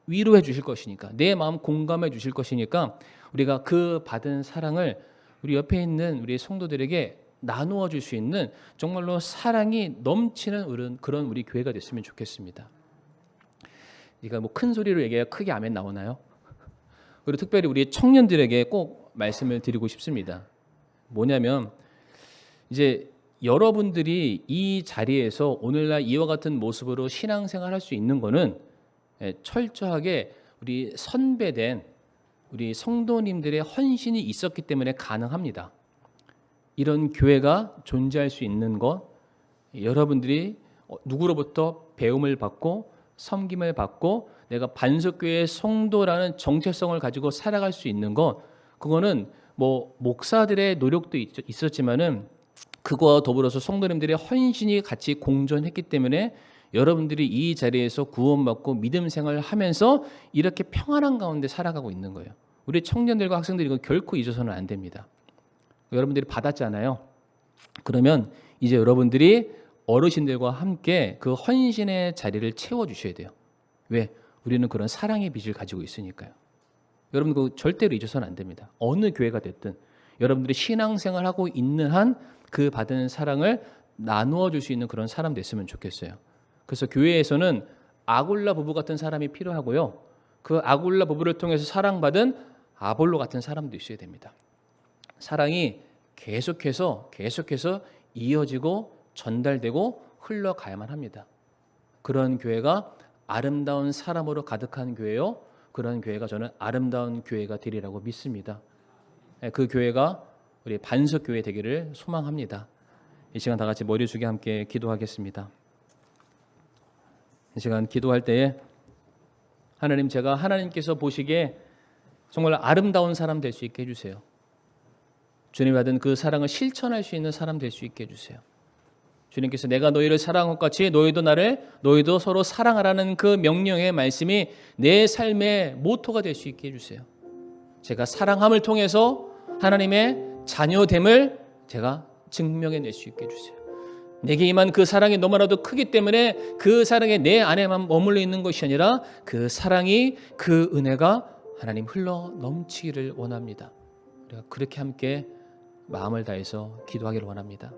위로해 주실 것이니까, 내 마음 공감해 주실 것이니까 우리가 그 받은 사랑을 우리 옆에 있는 우리 성도들에게 나누어 줄 수 있는 정말로 사랑이 넘치는 그런 우리 교회가 됐으면 좋겠습니다. 네가 뭐 큰 소리로 얘기해야 크게 아멘 나오나요? 그리고 특별히 우리 청년들에게 꼭 말씀을 드리고 싶습니다. 뭐냐면 이제 여러분들이 이 자리에서 오늘날 이와 같은 모습으로 신앙생활 할 수 있는 거는 철저하게 우리 선배된 우리 성도님들의 헌신이 있었기 때문에 가능합니다. 이런 교회가 존재할 수 있는 것, 여러분들이 누구로부터 배움을 받고 섬김을 받고 내가 반석교회의 성도라는 정체성을 가지고 살아갈 수 있는 것, 그거는 뭐 목사들의 노력도 있었지만은 그거와 더불어서 성도님들의 헌신이 같이 공존했기 때문에 여러분들이 이 자리에서 구원받고 믿음 생활을 하면서 이렇게 평안한 가운데 살아가고 있는 거예요. 우리 청년들과 학생들이 이거 결코 잊어서는 안 됩니다. 여러분들이 받았잖아요. 그러면 이제 여러분들이 어르신들과 함께 그 헌신의 자리를 채워주셔야 돼요. 왜? 우리는 그런 사랑의 빚을 가지고 있으니까요. 여러분 그거 절대로 잊어서는 안 됩니다. 어느 교회가 됐든 여러분들이 신앙생활하고 있는 한 그 받은 사랑을 나누어 줄 수 있는 그런 사람 됐으면 좋겠어요. 그래서 교회에서는 아굴라 부부 같은 사람이 필요하고요. 그 아굴라 부부를 통해서 사랑받은 아볼로 같은 사람도 있어야 됩니다. 사랑이 계속해서 이어지고 전달되고 흘러가야만 합니다. 그런 교회가 아름다운 사람으로 가득한 교회요. 그런 교회가 저는 아름다운 교회가 되리라고 믿습니다. 그 교회가 우리 반석교회 되기를 소망합니다. 이 시간 다 같이 머리 숙여 함께 기도하겠습니다. 이 시간 기도할 때에 하나님, 제가 하나님께서 보시기에 정말 아름다운 사람 될 수 있게 해주세요. 주님 받은 그 사랑을 실천할 수 있는 사람 될 수 있게 해주세요. 주님께서 내가 너희를 사랑한 것 같이 너희도 서로 사랑하라는 그 명령의 말씀이 내 삶의 모토가 될 수 있게 해주세요. 제가 사랑함을 통해서 하나님의 자녀됨을 제가 증명해낼 수 있게 해주세요. 내게 임한 그 사랑이 너무나도 크기 때문에 그 사랑이 내 안에만 머물러 있는 것이 아니라 그 사랑이, 그 은혜가 하나님 흘러 넘치기를 원합니다. 우리가 그렇게 함께 마음을 다해서 기도하기를 원합니다.